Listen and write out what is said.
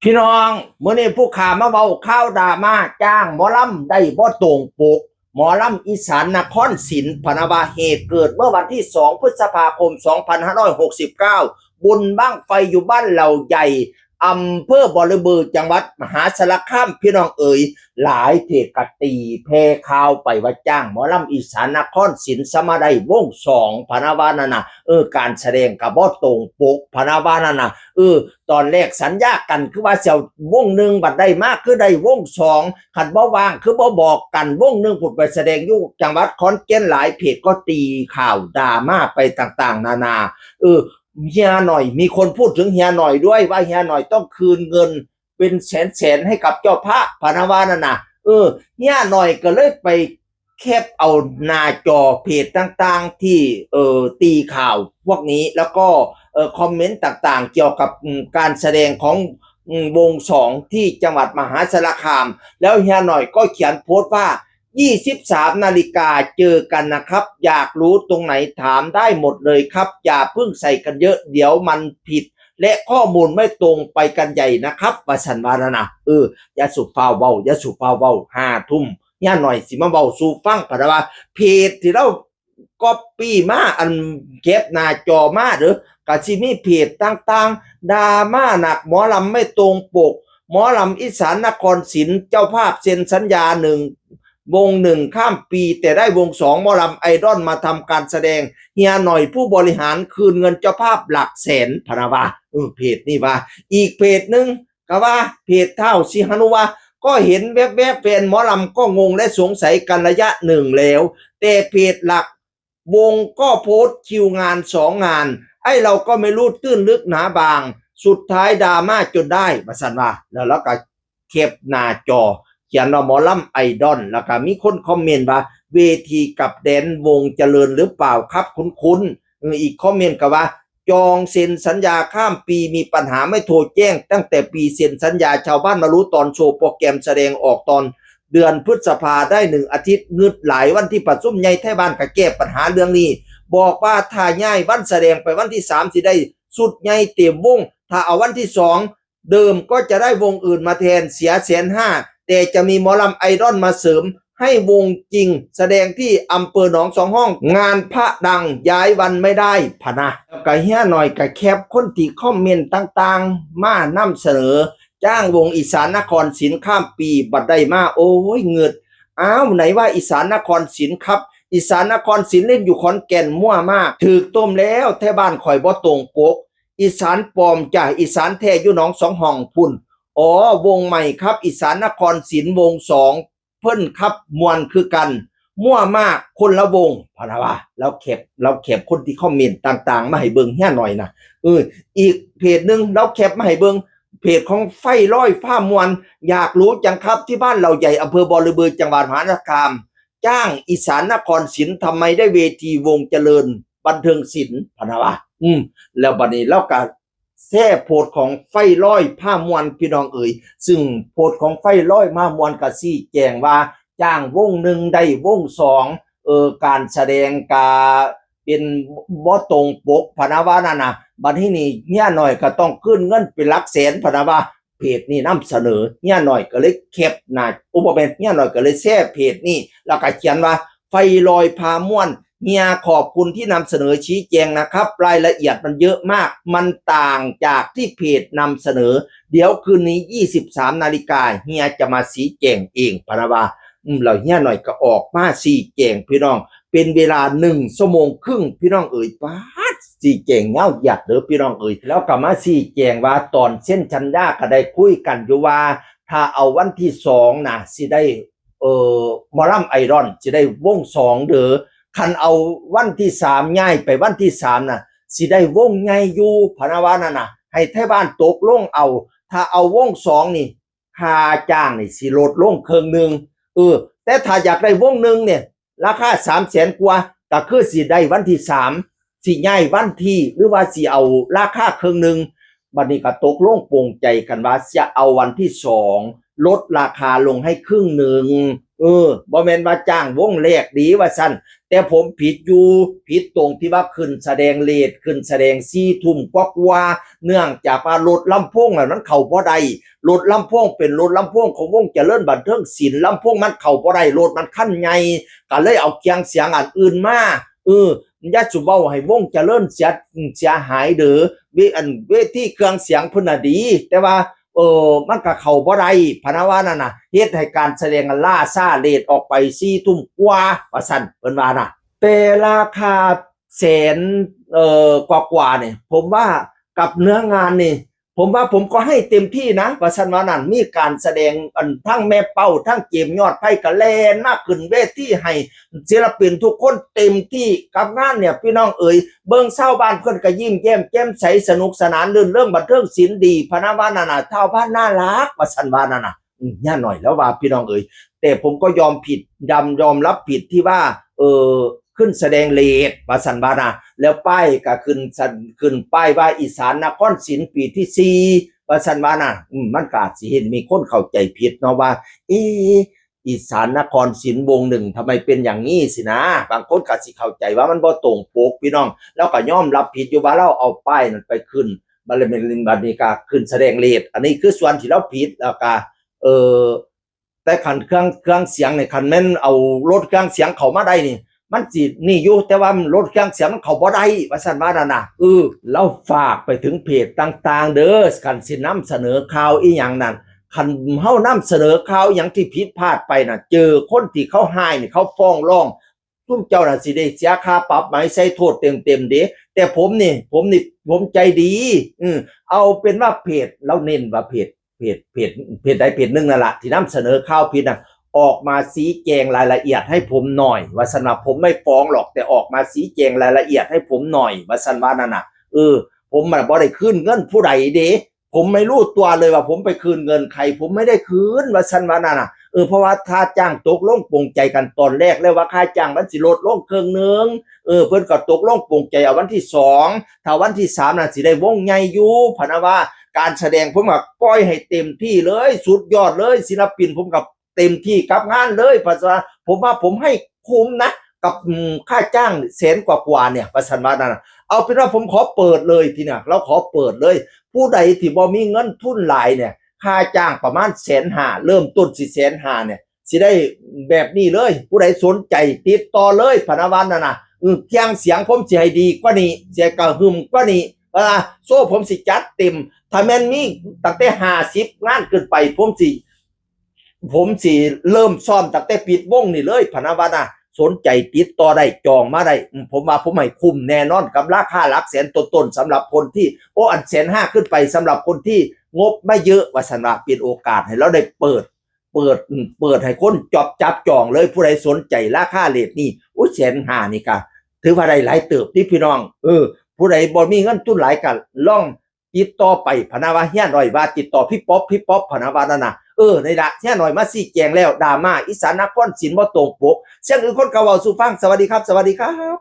พี่น้องเมื่อนี้ผู้ข่ามาเบาข้าวดราม่าจ้างหมอลำได้บ่ตรงปกหมอลำอีสานนครศรีพนาวาเหตุเกิดเมื่อวันที่2พฤษภาคม2569บุญบ้างไฟอยู่บ้านเหล่าใหญ่อำเภอบริบูรณ์จังหวัดมหาสารคามพี่น้องเอ๋ยหลายเพจกตีแพร่ข่าวไปว่าจ้างหมอลำอีสานนครศรีสมาได้วงสองพนาวานั่นน่ะการแสดงกับบ่ตรงปกพนาวานั่นน่ะตอนแรกสัญญากันคือว่าเสี่ยววงหนึ่งบัดได้มากคือได้วงสองขันบ่ว่างคือบ่บอกกันวงหนึ่งผุดไปแสดงอยู่จังหวัดขอนแก่นหลายเพจก็ตีข่าวดราม่าไปต่างๆนานาเฮียหน่อยมีคนพูดถึงเฮียหน่อยด้วยว่าเฮียหน่อยต้องคืนเงินเป็นแสนๆให้กับเจ้าพระพนาวานั่นน่ะเฮียหน่อยก็เลยไปแคปเอาหน้าจอเพจต่างๆที่ตีข่าวพวกนี้แล้วก็คอมเมนต์ต่างๆเกี่ยวกับการแสดงของวงสองที่จังหวัดมหาสารคามแล้วเฮียหน่อยก็เขียนโพสต์ว่า23 นาฬิกาเจอกันนะครับอยากรู้ตรงไหนถามได้หมดเลยครับอย่าเพิ่งใส่กันเยอะเดี๋ยวมันผิดและข้อมูลไม่ตรงไปกันใหญ่นะครับว่าสันวานะอย่าสุฟ้าเว้าอย่าสุฟ้าเว้า5 ทุ่มย่าหน่อยสิมาเว้าสู่ฟังพะว่าเพจที่เราก๊อปปี้มาอันเก็บหน้าจอมาหรือกะสิมีเพจต่างๆดราม่าหนักหมอลำไม่ตรงปกหมอลำอีสานนครศรีเจ้าภาพเซ็นสัญญาวงหนึ่งข้ามปีแต่ได้วงสองหมอลำไอดอลมาทำการแสดงเฮียหน่อยผู้บริหารคืนเงินเจ้าภาพหลักแสนพะนะว่าเพจนี่ว่าอีกเพจหนึ่งก็ว่าเพจเท่าสิฮานุวาก็เห็นแวบๆแฟนหมอลำก็งงและสงสัยกันระยะหนึ่งแล้วแต่เพจหลักวงก็โพสต์คิวงาน2 งานไอ้เราก็ไม่รู้ตื้นลึกหนาบางสุดท้ายดราม่าจนได้มาสันว่าแล้วก็เก็บหน้าจอเขียนว่าหมอลำไอดอลแล้วก็มีคนคอมเมนต์ว่าเวทีกับแดนวงเจริญหรือเปล่าครับคุ้นอีกคอมเมนต์ก็ว่าจองเซ็นสัญญาข้ามปีมีปัญหาไม่โทรแจ้งตั้งแต่ปีเซ็นสัญญาชาวบ้านมารู้ตอนโชว์โปรแกรมแสดงออกตอนเดือนพฤษภาได้1 อาทิตย์งึดหลายวันที่ประชุมใหญ่ไทบ้านก็แก้ปัญหาเรื่องนี้บอกว่าถ้าย้ายวันแสดงไปวันที่3สิได้สุดใหญ่เต็มวงถ้าเอาวันที่2เดิมก็จะได้วงอื่นมาแทนเสีย150,000แต่จะมีหมอลำไอดอลมาเสริมให้วงจริงแสดงที่อำเภอหนองสองห้องงานพระดังย้ายวันไม่ได้พะนะก็เฮียหน่อยก็แคปคนที่คอมเมนต์ต่างๆมานำเสนอจ้างวงอีสานนครศรีข้ามปีบัดได้มาโอ้ยเงิดไหนว่าอีสานนครศรีครับอีสานนครศรีเล่นอยู่ขอนแก่นมั่วมากถือต้มแล้วแท้บ้านข่อยบ่ตรงปกอีสานปลอมจ้ะอีสานแท้อยู่หนองสองห้องพุ่นวงใหม่ครับอีสานนครศรีวง2เพิ่นครับมวนคือกันมั่วมากคนละวงพะนะว่าแล้วเก็บคนที่คอมเมนต์ต่างๆมาให้เบิ่งเฮียหน่อยนะอีกเพจนึงเราแคปมาให้เบิ่งเพจของไฟร้อยผ้ามวนอยากรู้จังครับที่บ้านเราใหญ่อำเภอบริบูรณ์จังหวัดมหาสารคามจ้างอีสานนครศรีทำไมได้เวทีวงเจริญบันเทิงศิลป์พะนะว่าแล้วบัดนี้เราก็แท้โพสของไฟร้อยผ้ามวนพี่น้องเอ๋ยซึ่งโพสของไฟร้อยผ้ามวนก็ชี้แจงว่าจ้างวงหนึ่งได้วงสองการแสดงกาเป็นบ่ตรงปกพะนะว่านั่นน่ะบัดนี้นี่เฮียหน่อยก็ต้องขึ้นเงินเป็นหลักแสนพะนะว่าเพจนี้นำเสนอเฮียหน่อยก็เลยแคปหน้าบ่แม่นเฮียหน่อยก็เลยแชร์เพจนี้แล้วก็เขียนว่าไฟลอยพาม่วนเฮียขอบคุณที่นำเสนอชี้แจงนะครับรายละเอียดมันเยอะมากมันต่างจากที่เพจนำเสนอเดี๋ยวคืนนี้23 นาฬิกาเฮียจะมาชี้แจงเองพะนะว่าเราเฮียหน่อยก็ออกมาชี้แจงพี่น้องเป็นเวลา1 ชั่วโมงครึ่งพี่น้องเอ๋ยป๊าดชี้แจงเงาหยัดเด้อพี่น้องเอ๋ยแล้วก็มาชี้แจงว่าตอนเส้นชัญญาก็ได้คุยกันอยู่ว่าถ้าเอาวันที่2นะสิได้หมอลำไอดอลสิได้วง2เด้อคันเอาวันที่3ย้ายไปวันที่3น่ะสิได้วงใหญ่อยู่พะนะว่านั่นน่ะให้ไทบ้านตกลงเอาถ้าเอาวง2นี่ค่าจ้างนี่สิลดลงครึ่งนึงแต่ถ้าอยากได้วงนึงเนี่ยราคา300,000 กว่าก็คือสิได้วันที่3สิย้ายวันที่หรือว่าสิเอาราคาครึ่งนึงบัดนี้ก็ตกลงปรงใจกันว่าจะเอาวันที่2 ลดราคาลงให้ครึ่งหนึ่งบ่แม่นว่าจ้างวงแรกดีว่าซั่นแต่ผมผิดอยู่ผิดตรงที่ว่าขึ้นแสดงเลทขึ้นแสดง4 ทุ่มกว่าเนื่องจากว่ารถลำโพงมันเข้าบ่ได้รถลำโพงเป็นรถลำโพงของวงเจริญบันเทิงศิลป์ลำโพงมันเข้าบ่ได้รถมันคันใหญ่ก็เลยเอาเครื่องเสียงอันอื่นมาอย่าสุเว้าให้วงเจริญเสียหายเด้อเวทีเครื่องเสียงเพิ่นน่ะดีแต่ว่ามันก็เข้าบ่ได้พะนะว่านั่นน่ะเฮ็ดให้การแสดงล่าช้าเลทออกไป4 ทุ่มกว่าว่าซั่นเพิ่นว่าน่ะแต่ราคาแสนกว่าๆนี่ผมว่ากับเนื้องานนี่ผมว่าผมก็ให้เต็มที่นะว่าซั่นว่านั่นมีการแสดงทั้งแม่เป้าทั้งเกมยอดไผก็แล่นมาขึ้นเวทีให้ศิลปินทุกคนเต็มที่กับงานเนี่ยพี่น้องเอ๋ยเบิ่งชาวบ้านเพิ่นก็ยิ้มแย้มแจ่มใสสนุกสนานรื่นเริงบันเทิงศิลป์ดีพะนะว่านั่นน่ะชาวบ้านน่ารักว่าซั่นว่านั่นน่ะย่าหน่อยแล้วว่าพี่น้องเอ๋ยแต่ผมก็ยอมผิดยอมรับผิดที่ว่าขึ้นแสดงเลทว่าซั่นว่าน่ะแล้วป้ายก็ขึ้นป้ายว่าอีสานนครศิลป์ปีที่4ว่าซั่นว่าน่ะมันก็อาจสิเห็นมีคนเข้าใจผิดเนาะว่าอีสานนครศิลป์วงหนึ่งทำไมเป็นอย่างนี้สินะบางคนก็สิเข้าใจว่ามันบ่ตรงปกพี่น้องแล้วก็ยอมรับผิดอยู่ว่าเราเอาป้ายนั้นไปขึ้นบัดนี้ก็ขึ้นแสดงเลทอันนี้คือส่วนที่เราผิดแล้วก็แต่คันเครื่องเสียงนี่คันแม่นเอารถเครื่องเสียงเข้ามาได้นี่มันสินี่อยู่แต่ว่ารถเครื่องเสียงมันเข้าบ่ได้ว่าซั่นว่านั่นน่ะเราฝากไปถึงเพจต่างๆเด้อคันสินำเสนอข่าวอีหยังนั่นคันเฮานำเสนอข่าวหยังที่ผิดพลาดไปน่ะเจอคนที่เขาหายนี่เขาฟ้องร้องซุมเจ้าน่ะสิได้เสียค่าปรับไหมใส่โทษเต็มๆเด้แต่ผมใจดีเอาเป็นว่าเพจเราเน้นว่าเพจใดเพจหนึ่งนั่นแหละที่นำเสนอข่าวผิดน่ะออกมาชี้แจงรายละเอียดให้ผมหน่อยว่าซั่นว่าผมไม่ฟ้องหรอกแต่ออกมาชี้แจงรายละเอียดให้ผมหน่อยว่าซั่นว่านั่นน่ะผมบ่ได้คืนเงินผู้ใดเด้ผมไม่รู้ตัวเลยว่าผมไปคืนเงินใครผมไม่ได้คืนว่าซั่นว่านั่นน่ะเพราะว่าค่าจ้างตกลงปลงใจกันตอนแรกแล้วว่าค่าจ้างมันสิลดลงครึ่งนึงเพิ่นก็ตกลงปลงใจเอาวันที่2ถ้าวันที่3น่ะสิได้วงใหญ่อยู่พะนะว่าการแสดงผมก็ปล่อยให้เต็มที่เลยสุดยอดเลยศิลปินผมก็เต็มที่กับงานเลยภาษาผมว่าผมให้คุ้มนะกับค่าจ้างแสนกว่าเนี่ยประชันว่านั่นเอาเป็นว่าผมขอเปิดเลยทีน่ะเราขอเปิดเลยผู้ใดที่บ่มีเงินทุนหลายเนี่ยค่าจ้างประมาณ150,000เริ่มต้น150,000เนี่ยสิได้แบบนี้เลยผู้ใดสนใจติดต่อเลยพนักงานนั่นน่ะเครื่องเสียงผมสิให้ดีกว่านี้เสียกระหึ่มกว่านี้โซ่ผมสิจัดเต็มถ้าแม่นมีตั้งแต่50งานขึ้นไปผมสิเริ่มซ่อมตั้งแต่ปิดวงนี่เลยพนักงานสนใจติดต่อได้จองมาได้ผมว่าผมให้คุ้มแน่นอนกับราคาหลักแสนต้นๆสำหรับคนที่อัน150,000ขึ้นไปสำหรับคนที่งบไม่เยอะว่าซั่นว่าเป็นโอกาสให้เราได้เปิดให้คนจับจองเลยผู้ใดสนใจราคาเรทนี่150,000นี่ก็ถือว่าได้หลายเติบที่พี่น้องผู้ใดบ่มีเงินทุนหลายก็ลองติดต่อไปพนาว่าเฮียหน่อยว่าติดต่อพี่ป๊อปพนาว่านั่นน่ะในละเฮียหน่อยมาชี้แจงแล้วดราม่าอีสานนครศิลป์บ่ตรงปกเสียงอื่นคนก็เว้าสู่ฟังสวัสดีครับ